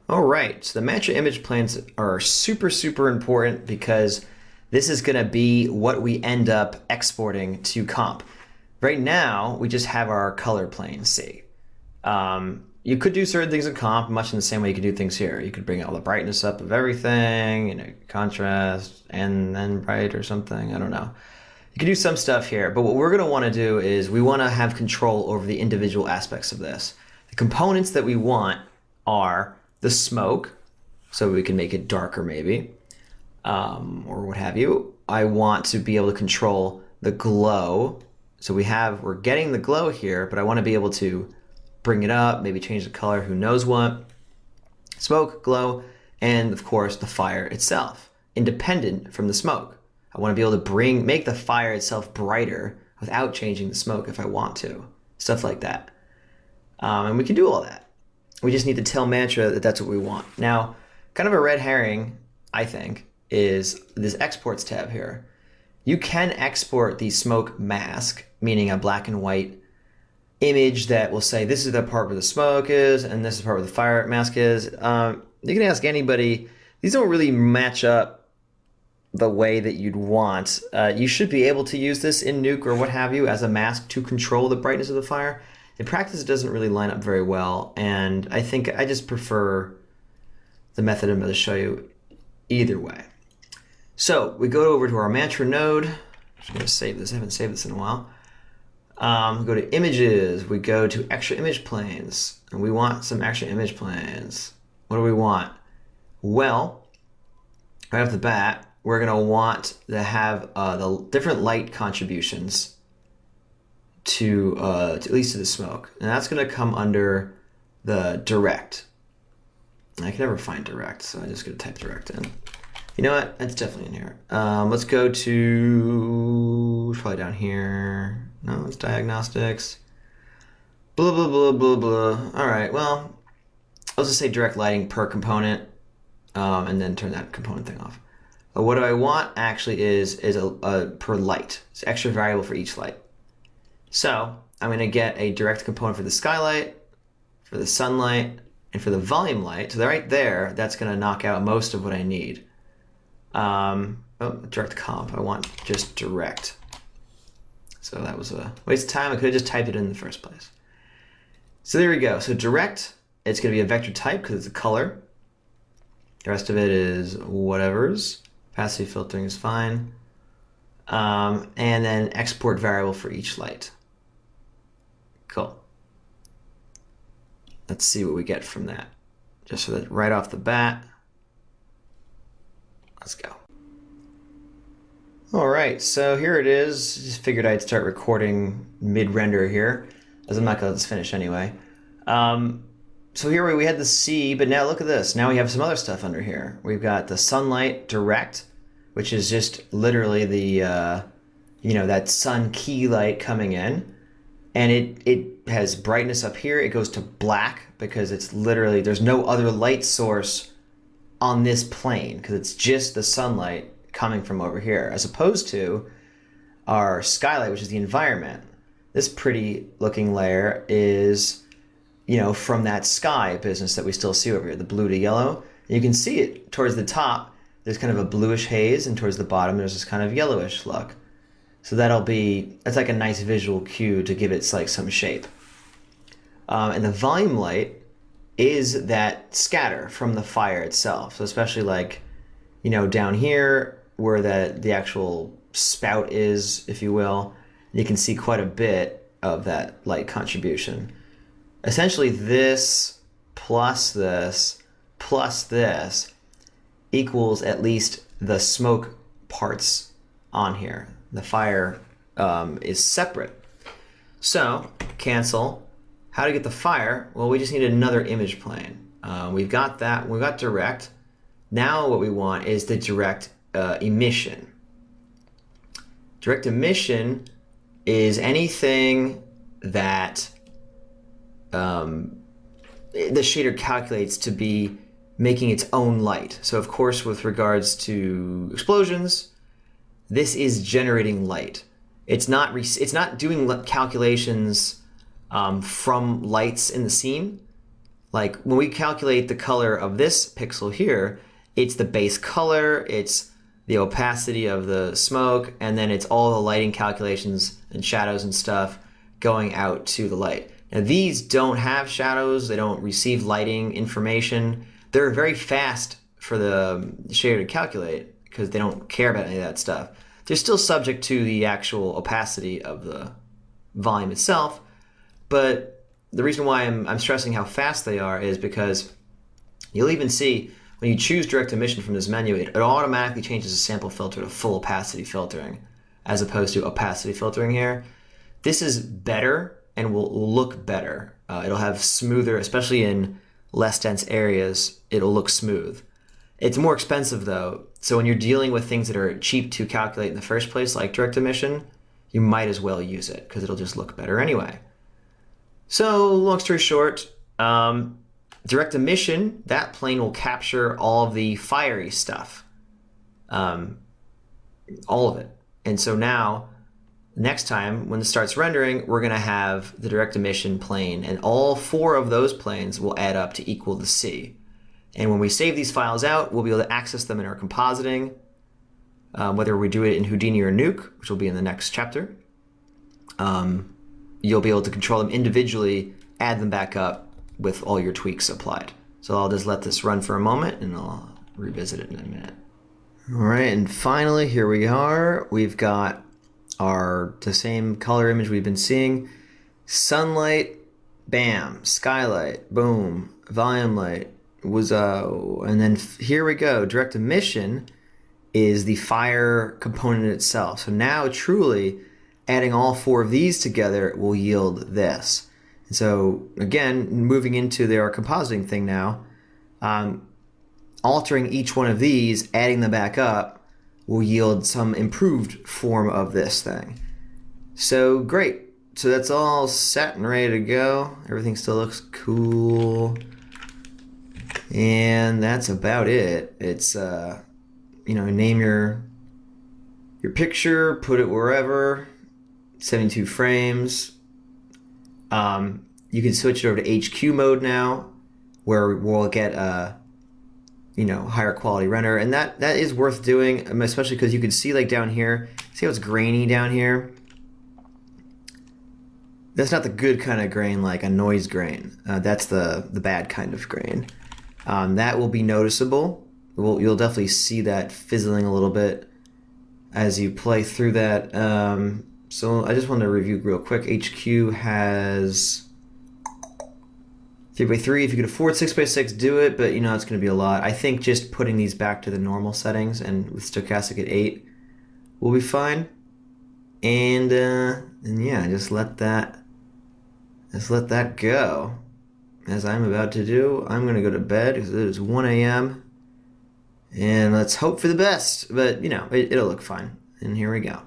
All right, so the Mantra image planes are super, super important because this is going to be what we end up exporting to comp. Right now, we just have our color plane, C. You could do certain things in comp much in the same way you could do things here. You could bring all the brightness up of everything, contrast, and then bright or something. I don't know. You can do some stuff here, but what we're going to want to do is we want to have control over the individual aspects of this. The components that we want are the smoke, so we can make it darker maybe, or what have you. I want to be able to control the glow. So we're getting the glow here, but I want to be able to bring it up, maybe change the color, who knows what. Smoke, glow, and of course the fire itself, independent from the smoke. I want to be able to make the fire itself brighter without changing the smoke if I want to. Stuff like that. And we can do all that. We just need to tell Mantra that that's what we want. Now, kind of a red herring, I think, is this exports tab here. You can export the smoke mask, meaning a black and white image that will say this is the part where the smoke is and this is the part where the fire mask is. You can ask anybody. These don't really match up the way that you'd want. You should be able to use this in Nuke or what have you as a mask to control the brightness of the fire. In practice, it doesn't really line up very well, and I think I just prefer the method I'm going to show you either way. So we go over to our Mantra node. I'm just going to save this. I haven't saved this in a while. Go to images. We go to extra image planes, and we want some extra image planes. What do we want? Well, right off the bat, we're going to want to have the different light contributions to at least to the smoke, and that's going to come under the direct. I can never find direct, so I'm just going to type direct in. You know what? It's definitely in here. Let's go to probably down here. No, it's diagnostics. Blah blah blah blah blah. All right. Well, let's just say direct lighting per component, and then turn that component thing off. What I want actually is a per light. It's an extra variable for each light. So I'm going to get a direct component for the skylight, for the sunlight, and for the volume light. So right there, that's going to knock out most of what I need. Direct comp. I want just direct. So that was a waste of time. I could have just typed it in the first place. So there we go. So direct, it's going to be a vector type because it's a color. The rest of it is whatever's. Opacity filtering is fine. And then export variable for each light. Cool. Let's see what we get from that. Just so that right off the bat. Let's go. All right, so here it is. Just figured I'd start recording mid-render here, as I'm not going to let this finish anyway. So here we had the C, but now look at this. Now we have some other stuff under here. We've got the sunlight direct, which is just literally the, that sun key light coming in. And it has brightness up here. It goes to black because it's literally, there's no other light source on this plane because it's just the sunlight coming from over here, as opposed to our skylight, which is the environment. This pretty looking layer is, from that sky business that we still see over here, the blue to yellow. And you can see it towards the top. There's kind of a bluish haze, and towards the bottom, there's this kind of yellowish look. So that's like a nice visual cue to give it like some shape. And the volume light is that scatter from the fire itself. So especially like, down here where the actual spout is, if you will, you can see quite a bit of that light contribution. Essentially this plus this equals at least the smoke parts on here. The fire is separate. So cancel. How to get the fire? Well, we just need another image plane. We've got that. We've got direct. Now what we want is the direct emission. Direct emission is anything that the shader calculates to be making its own light. So of course, with regards to explosions, this is generating light. It's not doing calculations from lights in the scene. Like when we calculate the color of this pixel here, it's the base color, it's the opacity of the smoke, and then it's all the lighting calculations and shadows and stuff going out to the light. Now these don't have shadows, they don't receive lighting information. They're very fast for the shader to calculate because they don't care about any of that stuff. They're still subject to the actual opacity of the volume itself, but the reason why I'm stressing how fast they are is because you'll even see when you choose direct emission from this menu, it automatically changes the sample filter to full opacity filtering as opposed to opacity filtering here. This is better and will look better. It'll have smoother, especially in less dense areas, it'll look smooth. It's more expensive though, so when you're dealing with things that are cheap to calculate in the first place, like direct emission, you might as well use it because it'll just look better anyway. So, long story short, direct emission, that plane will capture all of the fiery stuff. All of it. And so now, next time when it starts rendering, we're going to have the direct emission plane, and all 4 of those planes will add up to equal the C. And when we save these files out, we'll be able to access them in our compositing, whether we do it in Houdini or Nuke, which will be in the next chapter. You'll be able to control them individually, add them back up with all your tweaks applied. So I'll just let this run for a moment and I'll revisit it in a minute. All right, and finally, here we are. We've got the same color image we've been seeing. Sunlight, bam, skylight, boom, volume light, wazzo. And then here we go. Direct emission is the fire component itself. So now truly adding all 4 of these together will yield this. And so again, moving into our compositing thing now, altering each one of these, adding them back up, will yield some improved form of this thing. So great. So that's all set and ready to go. Everything still looks cool. And that's about it. It's, name your picture, put it wherever. 72 frames. You can switch it over to HQ mode now, where we'll get a higher quality render, and that is worth doing, especially because you can see like down here. See how it's grainy down here? That's not the good kind of grain, like a noise grain. That's the bad kind of grain. That will be noticeable. You'll definitely see that fizzling a little bit as you play through that. So I just want to review real quick. HQ has 3x3. If you could afford 6x6, do it, but it's going to be a lot. I think just putting these back to the normal settings and with stochastic at 8 will be fine. And yeah, just let that go. As I'm about to do, I'm going to go to bed because it is 1 a.m. And let's hope for the best, but it'll look fine. And here we go.